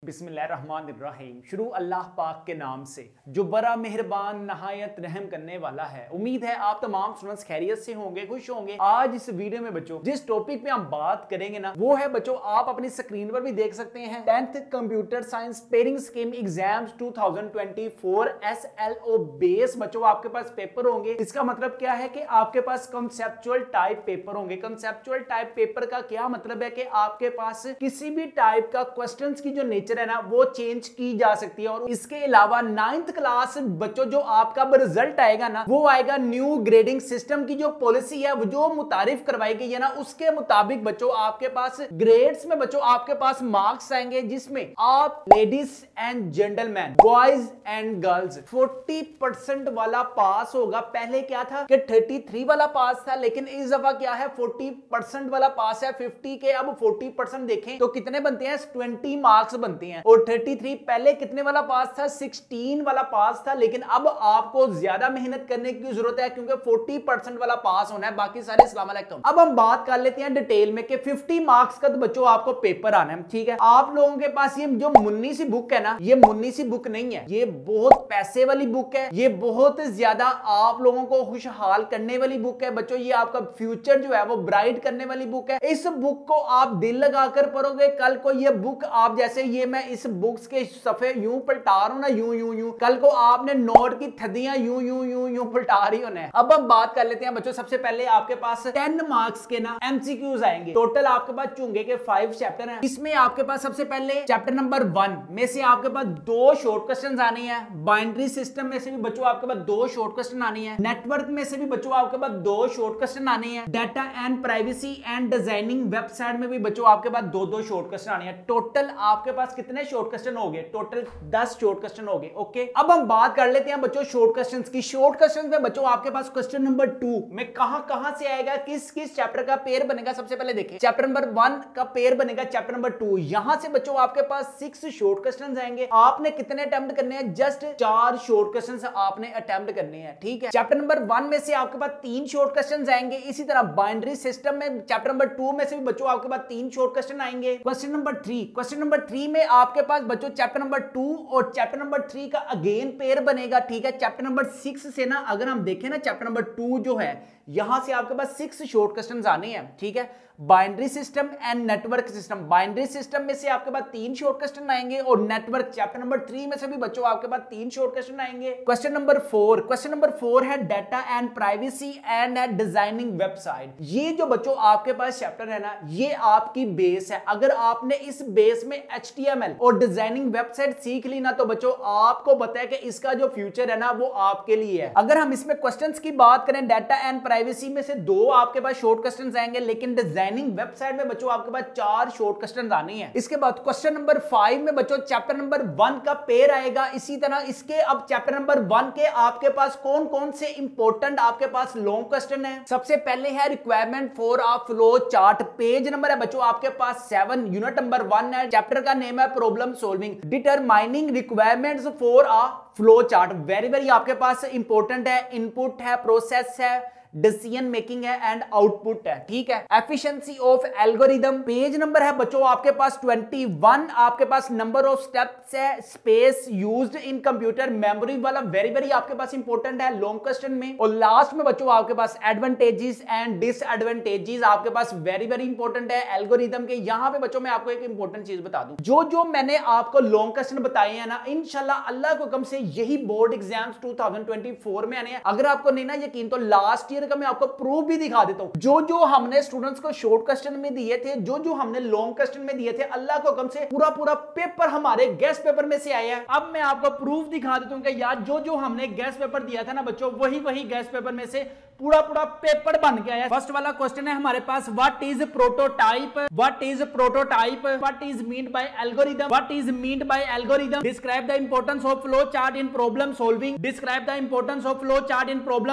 बिस्मिल्लाहिर्रहमानिर्रहीम। शुरू अल्लाह पाक के नाम से जो बड़ा मेहरबान नहायत रहम करने वाला है। उम्मीद है आप तमाम स्टूडेंट्स खैरियत से होंगे, खुश होंगे। आज इस वीडियो में बच्चों जिस टॉपिक पे हम बात करेंगे ना, वो है बच्चों, आप अपनी स्क्रीन पर भी देख सकते हैं, 10th computer science pairing scheme exams 2024 SLO base बच्चों आपके पास पेपर होंगे। इसका मतलब क्या है कि आपके पास कंसेप्चुअल टाइप पेपर होंगे। कंसेप्चुअल टाइप पेपर का क्या मतलब है कि आपके पास किसी भी टाइप का क्वेश्चंस की जो नेचर है ना, वो चेंज की जा सकती है। और इसके अलावा 9th क्लास बच्चों जो आपका रिजल्ट आएगा ना, वो आएगा न्यू ग्रेडिंग सिस्टम की जो पॉलिसी है, वो जो मुतारिफ करवाई गई है ना, उसके मुताबिक बच्चों आपके पास ग्रेड्स में बच्चों आपके पास मार्क्स आएंगे, जिसमें आप ladies and gentleman, boys and girls 40% वाला पास होगा। पहले क्या था कि 33 वाला पास था, लेकिन इस दफा क्या है 40% वाला पास है। 50 के अब 40% देखें तो कितने बनते हैं, 20 मार्क्स बनते हैं। और 33 पहले कितने वाला पास था, 16 वाला पास था, लेकिन अब आपको ज्यादा मेहनत करने की जरूरत है, क्योंकि 40% वाला पास होना है। बाकी सारे अस्सलाम वालेकुम। अब हम बात कर लेते हैं डिटेल में कि 50 मार्क्स का तो बच्चों आपको पेपर आना है, ठीक है। आप लोगों के पास ये जो मुन्नी सी बुक है ना, ये मुन्नी सी बुक नहीं है, ये बहुत पैसे वाली बुक है। ये बहुत ज्यादा आप लोगों को खुशहाल करने वाली बुक है बच्चों। ये आपका फ्यूचर जो है वो ब्राइट करने वाली बुक है। इस बुक को आप दिल लगाकर पढ़ोगे, कल को ये बुक आप जैसे ये मैं इस बुक्स के सफे यूं पलटा रहा हूं ना, यूं कल को आपने नोट की थदियां यूं पलटा रही होने। अब हम बात कर लेते हैं बच्चों, सबसे पहले आपके पास 10 मार्क्स के ना एमसीक्यूज आएंगे। टोटल आपके पास चुंगे के 5 चैप्टर हैं। इसमें आपके पास सबसे पहले चैप्टर नंबर 1 में से आपके पास 2 शॉर्ट क्वेश्चन आने हैं। बाइनरी सिस्टम में से भी बच्चों आपके पास 2 शॉर्ट क्वेश्चन आने हैं। नेटवर्क में से भी बच्चों आपके पास 2 शॉर्ट क्वेश्चन आने हैं। Data and privacy and designing website में भी बच्चों आपके पास 2 शॉर्ट क्वेश्चन आने हैं। टोटल आपके पास कितने शॉर्ट क्वेश्चन हो गए, टोटल 10 शॉर्ट क्वेश्चन हो गए। ओके, अब हम बात कर लेते हैं बच्चों शॉर्ट क्वेश्चंस की। शॉर्ट क्वेश्चन में बच्चों आपके पास क्वेश्चन नंबर 2 में कहां से आएगा, किस चैप्टर का पेयर बनेगा। सबसे पहले देखिए, चैप्टर नंबर 1 का पेयर बनेगा चैप्टर नंबर 2। यहां से बच्चों आपके पास 6 शॉर्ट क्वेश्चन आएंगे। आपने कितने अटेम्प्ट करने हैं, जस्ट 4 शॉर्ट क्वेश्चन आपने अटेम्प्ट करने हैं, ठीक है। चैप्टर नंबर 1 में से आपके पास 3 शॉर्ट क्वेश्चन आएंगे। इसी तरह बाइनरी सिस्टम में चैप्टर नंबर 2 में से भी बच्चों आपके पास 3 शॉर्ट क्वेश्चन आएंगे। क्वेश्चन नंबर 3 में आपके पास बच्चों चैप्टर नंबर 2 और चैप्टर नंबर 3 का अगेन पेयर बनेगा, ठीक है। चैप्टर नंबर 6 से ना अगर हम देखें ना, चैप्टर नंबर 2 जो है, यहां से आपके पास 6 शॉर्ट क्वेश्चंस आने हैं, ठीक है। Binary system and network system, binary system में से आपके पास 3 शॉर्ट क्वेश्चन आएंगे, और नेटवर्क चैप्टर नंबर 3 में से भी बच्चों आपके पास 3 शॉर्ट क्वेश्चन आएंगे। क्वेश्चन नंबर 4 है data and privacy and designing website. ये जो बच्चों आपके पास चैप्टर है ना, ये आपकी बेस है। अगर आपने इस बेस में HTML और डिजाइनिंग वेबसाइट सीख ली ना, तो बच्चों आपको पता है कि इसका जो फ्यूचर है ना, वो आपके लिए है। अगर हम इसमें क्वेश्चंस की बात करें, डाटा एंड प्राइवेसी में से 2 आपके पास शॉर्ट क्वेश्चंस आएंगे, लेकिन डिजाइनिंग वेबसाइट में बच्चों आपके पास 4 शॉर्ट क्वेश्चंस आने हैं। इसके बाद क्वेश्चन नंबर 5 में बच्चों चैप्टर नंबर 1 का पेयर आएगा। इसी तरह इसके अब चैप्टर नंबर 1 के आपके पास कौन से इंपॉर्टेंट आपके पास लॉन्ग क्वेश्चन है। सबसे पहले है requirement for a flow chart. Page number है बच्चों आपके पास 7, यूनिट नंबर 1 है। चैप्टर का नेम है problem solving, determining requirements for a flow chart. Very आपके पास इंपॉर्टेंट है। इनपुट है, प्रोसेस है, डिसीजन मेकिंग है एंड आउटपुट है, ठीक है। Efficiency of algorithm. Page number है बच्चों आपके पास 21। आपके पास नंबर ऑफ स्टेप्स है, space used in computer memory वाला वेरी आपके पास इंपॉर्टेंट है लॉन्ग क्वेश्चन में। और लास्ट में बच्चों आपके पास एडवांटेजेस एंड डिसएडवांटेजेस आपके पास वेरी इंपॉर्टेंट है एल्गोरिदम के। यहां पे बच्चों मैं आपको एक इंपॉर्टेंट चीज बता दूं, जो मैंने आपको लॉन्ग क्वेश्चन बताए हैं ना, इंशाल्लाह अल्लाह के हुक्म से यही बोर्ड एग्जाम्स 2024 में आने हैं। अगर आपको नहीं ना यकीन, तो लास्ट ईयर का मैं आपको प्रूफ भी दिखा देता हूं। जो हमने स्टूडेंट्स को शॉर्ट क्वेश्चन में दिए थे, जो हमने लॉन्ग क्वेश्चन में दिए थे, अल्लाह के हुक्म से पूरा पेपर हमारे गेस्ट पेपर में से आया है। अब मैं आपको प्रूफ दिखा देता हूं कि यार जो हमने गेस्ट पेपर दिया था ना बच्चों, वही गेस्ट पेपर में से पूरा पेपर बन के आया। फर्स्ट वाला क्वेश्चन है हमारे पास, what is prototype, what is meant by algorithm, describe the importance of flow chart in problem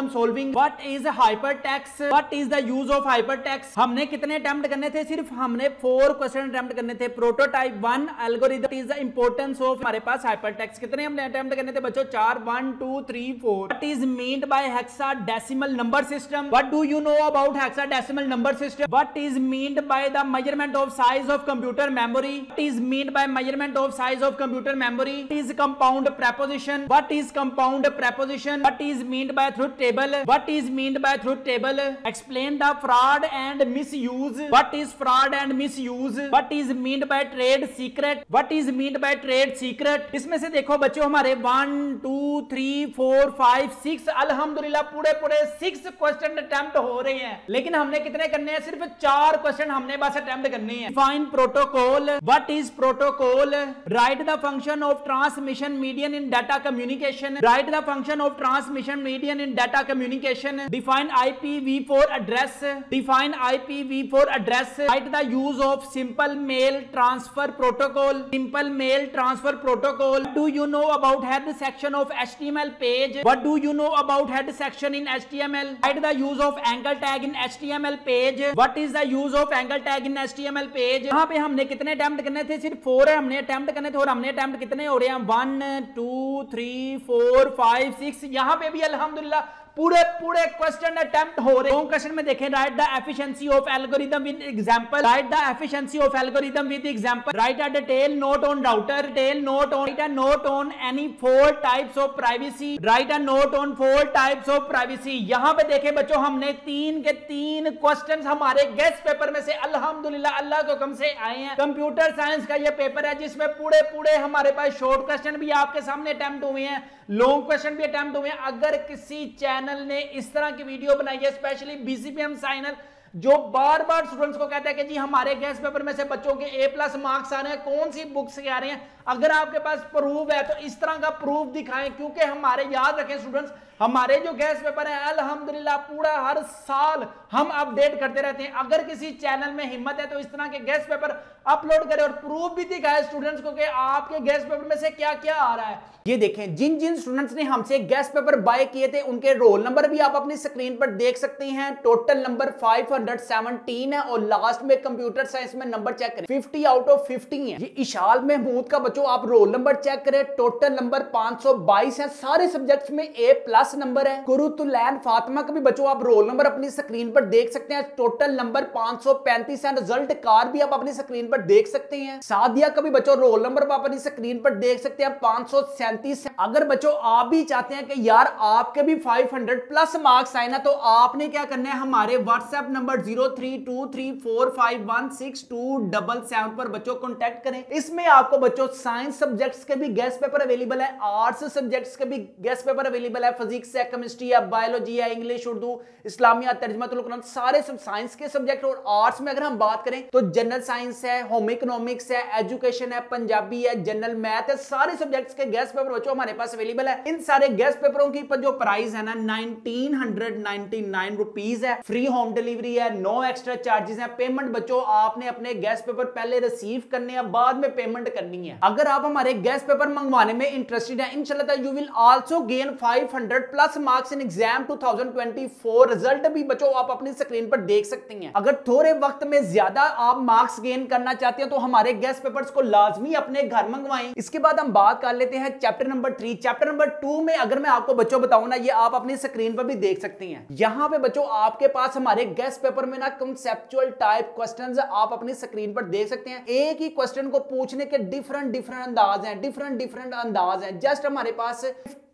solving, what is hypertext, what is the use of hypertext. हमने कितने अटेम्प्ट करने थे, सिर्फ हमने 4 क्वेश्चन अटेम्प्ट करने थे। Prototype 1, algorithm is the importance of, हमारे पास hypertext कितने हमने अटेम्प्ट करने थे बच्चों, 4, 1 2 3 4। What is meant bye hexadecimal number number system? What do you know about hexadecimal number system? What is meant by the measurement of size of computer memory? What is meant by measurement of size of computer memory? What is compound preposition? What is compound preposition? What is meant by truth table? What is meant by truth table? Explain the fraud and misuse. What is fraud and misuse? What is meant by trade secret? What is meant by trade secret? इसमें से देखो बच्चों हमारे 1 2 3 4 5 6 अल्हम्दुलिल्लाह पूरे 6 question attempt हो रहे हैं, लेकिन हमने कितने करने हैं? सिर्फ 4 क्वेश्चन हमने बस अटेम्प्ट करने हैं। Define protocol. What is protocol? Write the function of transmission medium in data communication. Write the function of transmission medium in data communication. Define IPv4 address. Define IPv4 address. Write the use of simple mail transfer protocol. Simple mail transfer protocol. Do you know about head section of HTML page? What do you know about head section in HTML? Write the use of angle tag in HTML page. What is the use of angle tag in HTML page? यहाँ पे हमने कितने attempt करने थे? सिर्फ 4 है हमने attempt करने थे, और हमने अटेम्प्ट कितने हो रहे हैं? 1 2 3 4 5 6। यहाँ पे भी अल्हम्दुलिल्लाह पूरे क्वेश्चन अटेम्प्ट हो रहे हैं। क्वेश्चन में देखें, right the efficiency of algorithm with example. Right the efficiency of algorithm with example. Right a detail note on router. Detail note on. Right a note on any 4 types of privacy. Right a note on 4 types of privacy. यहां पे देखें बच्चों हमने 3 के 3 questions हमारे guest paper में से अल्हम्दुलिल्लाह अल्लाह के हुक्म से आए हैं। कंप्यूटर साइंस का ये पेपर है जिसमें पूरे हमारे पास शॉर्ट क्वेश्चन भी आपके सामने अटेम्प्ट हुए हैं, लॉन्ग क्वेश्चन भी अटेम्प्ट हुए हैं। अगर किसी चैनल ने इस तरह की वीडियो बनाई है, स्पेशली BCPM चैनल जो बार स्टूडेंट्स को कहता है कि जी हमारे गेस्ट पेपर में से बच्चों के A+ मार्क्स आ रहे हैं, कौन सी बुक से आ रहे हैं, अगर आपके पास प्रूफ है तो इस तरह का प्रूफ दिखाएं, क्योंकि हमारे याद रखें स्टूडेंट्स, हमारे जो गेस्ट पेपर है अल्हम्दुलिल्लाह पूरा हर साल हम अपडेट करते रहते हैं। अगर किसी चैनल में हिम्मत है तो इस तरह के गेस्ट पेपर अपलोड करें और प्रूफ भी दिखाए स्टूडेंट्स को कि आपके गेस्ट पेपर में से क्या क्या आ रहा है। ये देखें जिन स्टूडेंट्स ने हमसे गेस्ट पेपर बाय किए थे उनके रोल नंबर भी आप अपनी स्क्रीन पर देख सकते हैं। टोटल नंबर 517 है और लास्ट में कंप्यूटर साइंस में नंबर चेक करें 50 आउट ऑफ 50 है। ये इशाल महमूद का बच्चों आप रोल नंबर चेक करें, टोटल नंबर 522 है, सारे सब्जेक्ट्स में A+ नंबर है। कुरुतुलैन फातिमा का भी बच्चों आप रोल नंबर अपनी स्क्रीन पर देख सकते हैं, टोटल नंबर 535 है। रिजल्ट कार्ड भी आप अपनी स्क्रीन पर देख सकते हैं। सादिया का भी बच्चों रोल नंबर आप अपनी स्क्रीन पर देख सकते हैं 537 है। अगर बच्चों आप भी चाहते हैं कि यार आपके भी 500+ मार्क्स आए ना, तो आपने क्या करना है, हमारे व्हाट्सएप नंबर 0323451627 पर बच्चों कॉन्टैक्ट करें। इसमें आपको बच्चों साइंस सब्जेक्ट्स के भी गेस्ट पेपर अवेलेबल है, आर्ट्स सब्जेक्ट्स के भी गेस्ट पेपर अवेलेबल है, फिजिक्स है, केमिस्ट्री है, बायोलॉजी है, इंग्लिश, उर्दू, इस्लामिया, तर्जुमातुल कुरान, सारे सब साइंस के सब्जेक्ट। और आर्ट्स में अगर हम बात करें तो जनरल साइंस है, होम इकोनॉमिक्स है, एजुकेशन है, पंजाबी है, जनरल मैथ है, सारे सब्जेक्ट्स के गेस्ट पेपर बच्चों हमारे पास अवेलेबल है। इन सारे गेस्ट पेपरों की जो प्राइस है ना 1999 रुपीज है। फ्री होम डिलीवरी है, नो एक्स्ट्रा चार्जेस है। पेमेंट बच्चों आपने अपने गेस्ट पेपर पहले रिसीव करने हैं, बाद में पेमेंट करनी है। अगर आप हमारे गेस्ट पेपर मंगवाने में इंटरेस्टेड है, इंशाल्लाह you will also gain 500+ marks in exam 2024। Result भी बच्चों आप अपनी स्क्रीन पर देख सकते हैं। अगर थोड़े वक्त में ज्यादा आप मार्क्स गेन करना चाहते हैं तो हमारे गेस्ट पेपर्स को लाजमी अपने घर मंगवाएं। इसके बाद हम बात कर लेते हैं चैप्टर नंबर 3। चैप्टर नंबर 2 में अगर मैं आपको बच्चों बताऊं ना, ये आप अपनी स्क्रीन पर भी देख सकते हैं। यहां पे बच्चों आपके पास हमारे गेस्ट पेपर में ना कंसेप्चुअल टाइप क्वेश्चंस आप अपनी स्क्रीन पर देख सकते हैं। एक ही क्वेश्चन को पूछने के डिफरेंट अंदाज हैं, डिफरेंट अंदाज हैं। जस्ट हमारे पास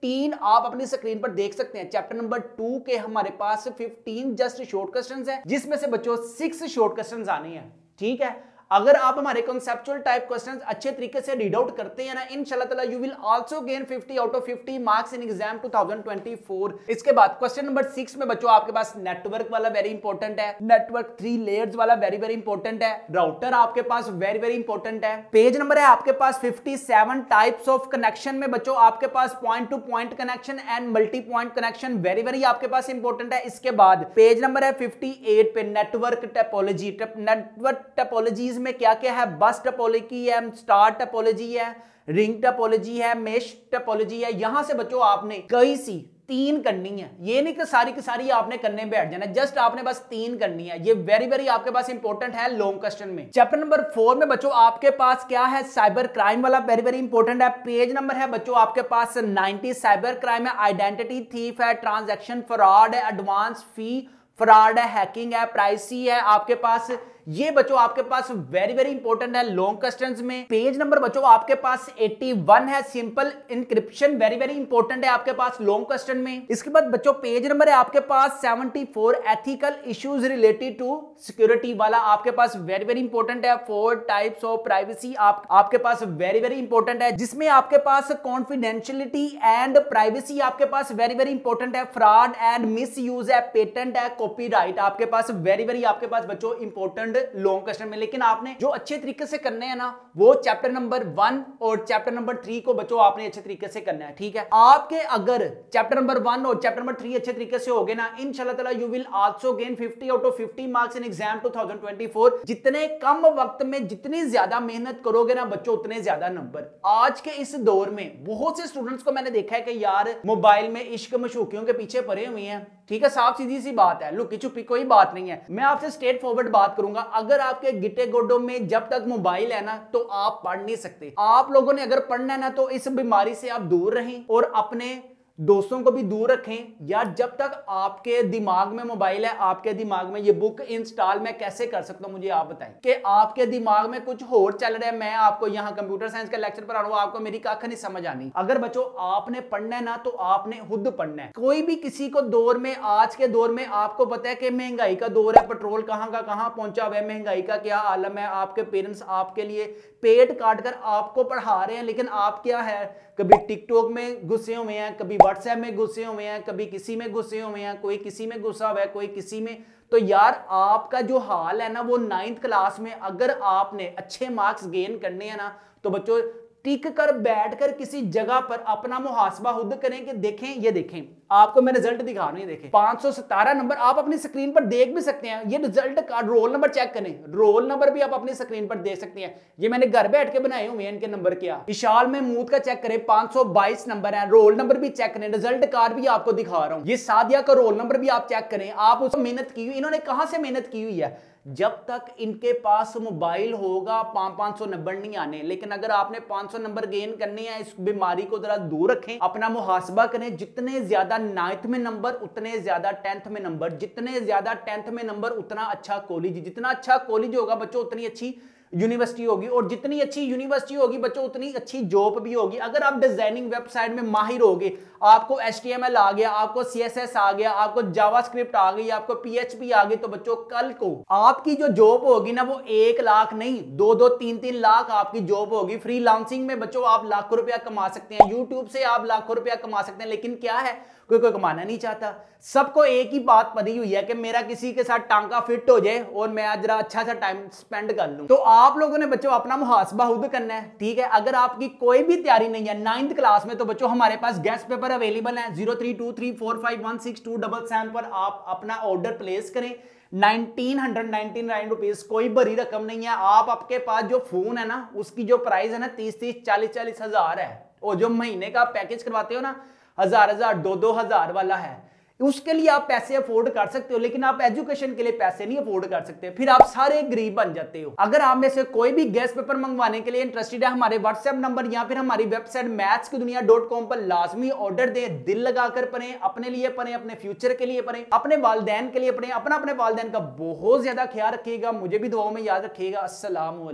15 आप अपनी स्क्रीन पर देख सकते हैं। चैप्टर नंबर 2 के हमारे पास 15 जस्ट शॉर्ट क्वेश्चंस हैं, जिसमें से बच्चों 6 शॉर्ट क्वेश्चंस आने हैं। ठीक है, अगर आप हमारे कंसेप्चुअल टाइप क्वेश्चंस अच्छे तरीके से रीड आउट करते हैं ना, इंशाल्लाह ताला you will also gain 50 out of 50 marks in exam 2024। इसके बाद क्वेश्चन नंबर 6 में बच्चों आपके पास नेटवर्क वाला वेरी इंपॉर्टेंट है, नेटवर्क 3 लेयर्स वाला वेरी इंपॉर्टेंट है, राउटर आपके पास वेरी इंपॉर्टेंट है। पेज नंबर है आपके पास 57 टाइप्स ऑफ कनेक्शन में बच्चों आपके पास point to point connection and multi point connection very आपके पास इंपॉर्टेंट है। इसके बाद पेज नंबर है 58 पे नेटवर्क टोपोलॉजी। नेटवर्क टोपोलॉजीज में क्या क्या है, बस टोपोलॉजी है, स्टार टोपोलॉजी है, रिंग टोपोलॉजी है, मेश टोपोलॉजी है। यहां से बच्चों आपने कई सी 3 करनी है, ये नहीं कि सारी की सारी आपने करने बैठ जाना, जस्ट आपने बस 3 करनी है। ये वेरी वेरी आपके पास इंपॉर्टेंट है लॉन्ग क्वेश्चन में। चैप्टर नंबर 4 में बच्चों आपके पास क्या है, साइबर क्राइम वाला, वेरी वेरी इंपॉर्टेंट है। पेज नंबर है बच्चों आपके पास 90। साइबर क्राइम है, आइडेंटिटी थीफ है, ट्रांजैक्शन फ्रॉड है, एडवांस फी फ्रॉड है, हैकिंग है, प्राइसी है आपके पास। ये बच्चों आपके पास वेरी वेरी इंपॉर्टेंट है लॉन्ग क्वेश्चंस में। पेज नंबर बच्चों आपके पास 81 है, simple encryption, very very important है आपके पास लॉन्ग क्वेश्चन में। इसके बाद बच्चों पेज नंबर है आपके पास 74, ethical issues related to security वाला आपके पास वेरी वेरी इंपॉर्टेंट है। 4 टाइप्स ऑफ प्राइवेसी आपके पास वेरी वेरी इंपॉर्टेंट है, जिसमें आपके पास कॉन्फिडेंशियलिटी एंड प्राइवेसी आपके पास वेरी वेरी इंपॉर्टेंट है। फ्रॉड एंड मिस यूज है, पेटेंट है, कॉपीराइट आपके पास वेरी वेरी आपके पास बच्चों इंपॉर्टेंट लॉन्ग क्वेश्चन में। लेकिन आपने जो अच्छे तरीके से करने हैं ना, वो चैप्टर नंबर 1 और चैप्टर नंबर 3 को बच्चों आपने अच्छे तरीके से करना है, ठीक है। आपके अगर चैप्टर नंबर 1 और चैप्टर नंबर 3 अच्छे तरीके से हो गए ना, इंशाल्लाह ताला you will also gain 50 out of 50 marks in exam 2024। जितने कम वक्त में जितनी ज्यादा मेहनत करोगे ना बच्चों, उतने ज्यादा नंबर। आज के इस दौर में बहुत से स्टूडेंट्स को मैंने देखा है कि यार मोबाइल में इश्क मशूकियों के पीछे पड़े हुए हैं, ठीक है। साफ सीधी सी बात है, लुकी छुपी कोई बात नहीं है। मैं आपसे स्ट्रेट फॉरवर्ड बात करूंगा, अगर आपके गिट्टे गोडों में जब तक मोबाइल है ना, तो आप पढ़ नहीं सकते। आप लोगों ने अगर पढ़ना है ना, तो इस बीमारी से आप दूर रहें और अपने दोस्तों को भी दूर रखें। यार जब तक आपके दिमाग में मोबाइल है, आपके दिमाग में ये बुक इंस्टॉल मैं कैसे कर सकता हूं, मुझे आप बताएं कि आपके दिमाग में कुछ और चल रहा है। मैं आपको यहाँ कंप्यूटर साइंस का लेक्चर पढ़ा रहा हूं, आपको मेरी कख नहीं समझ आनी। अगर बच्चों आपने पढ़ना है ना, तो आपने खुद पढ़ना है। कोई भी किसी को दौर में, आज के दौर में आपको पता है कि महंगाई का दौर है, पेट्रोल कहां का कहां पहुंचा हुआ है, महंगाई का क्या आलम है। आपके पेरेंट्स आपके लिए पेट काट कर आपको पढ़ा रहे हैं, लेकिन आप क्या है, कभी टिकटॉक में घुसे हुए हैं, कभी व्हाट्सएप में घुसे हुए हैं, कभी किसी में घुसे हुए हैं, कोई किसी में घुसा हुआ है, कोई किसी में। तो यार आपका जो हाल है ना, वो 9th क्लास में अगर आपने अच्छे मार्क्स गेन करने हैं ना, तो बच्चों टिक कर बैठ कर किसी जगह पर अपना मुहासबा खुद करें कि देखें, ये देखें आपको मैं रिजल्ट दिखा रहा हूं, देखें 517 नंबर आप अपनी स्क्रीन पर देख भी सकते हैं। ये result card, roll number check करें, रोल नंबर भी आप अपनी स्क्रीन पर देख सकते हैं। ये मैंने घर बैठ के बनाए हुए हैं, इनके नंबर क्या। इशाल महमूद का चेक करें, 522 नंबर है, रोल नंबर भी चेक करें, रिजल्ट कार्ड भी आपको दिखा रहा हूं। ये सादिया का रोल नंबर भी आप चेक करें, आप उस मेहनत की हुई, इन्होंने कहां से मेहनत की हुई है। जब तक इनके पास मोबाइल होगा 500 नंबर नहीं आने। लेकिन अगर आपने 500 नंबर गेन करने हैं, इस बीमारी को जरा दूर रखें, अपना मुहासबा करें। जितने ज्यादा 9th में नंबर, उतने ज्यादा 10th में नंबर, जितने ज्यादा 10th में नंबर, उतना अच्छा कॉलेज, जितना अच्छा कॉलेज होगा बच्चों, उतनी अच्छी यूनिवर्सिटी होगी, और जितनी अच्छी यूनिवर्सिटी होगी बच्चों, उतनी अच्छी जॉब भी होगी। अगर आप डिजाइनिंग वेबसाइट में माहिर होगे, आपको HTML आ गया, आपको CSS आ गया, आपको जावास्क्रिप्ट आ गई, आपको PHP आ गई, तो बच्चों कल को आपकी जो जॉब होगी ना, वो 1 लाख नहीं, 2-2, 3-3 लाख आपकी जॉब होगी। फ्रीलांसिंग में बच्चों आप लाखों रुपया कमा सकते हैं, यूट्यूब से आप लाखों रुपया कमा सकते हैं। लेकिन क्या है, कोई कमाना नहीं चाहता। सबको एक ही बात पड़ी हुई है कि मेरा किसी के साथ टांका फिट हो जाए और मैं आज जरा अच्छा सा टाइम स्पेंड कर लूं। तो आप लोगों ने बच्चों अपना मुहासबा खुद करना है, ठीक है। अगर आपकी कोई भी तैयारी नहीं है 9th क्लास में, तो बच्चों हमारे पास गेस्ट पेपर अवेलेबल है। 0323451627 पर आप अपना ऑर्डर प्लेस करें। 1999 रुपीज, कोई बड़ी रकम नहीं है। आप आपके पास जो फोन है ना, उसकी जो प्राइस है ना 30-30, 40-40 हजार है। और जो महीने का पैकेज करवाते हो ना, 1000-1000, 2-2 हजार वाला है, उसके लिए आप पैसे अफोर्ड कर सकते हो। लेकिन आप एजुकेशन के लिए पैसे नहीं अफोर्ड कर सकते, फिर आप सारे गरीब बन जाते हो। अगर आप में से कोई भी गेस्ट पेपर मंगवाने के लिए इंटरेस्टेड है, हमारे व्हाट्सएप नंबर या फिर हमारी वेबसाइट mathskidunia.com पर लाजमी ऑर्डर दें। दिल लगाकर पढ़ें, अपने लिए पढ़ें, अपने फ्यूचर के लिए पढ़ें, अपने वालिदैन के लिए पढ़ें। अपने वालिदैन का बहुत ज्यादा ख्याल रखिएगा, मुझे भी दुआओं में याद रखिएगा। अस्सलाम वालेकुम।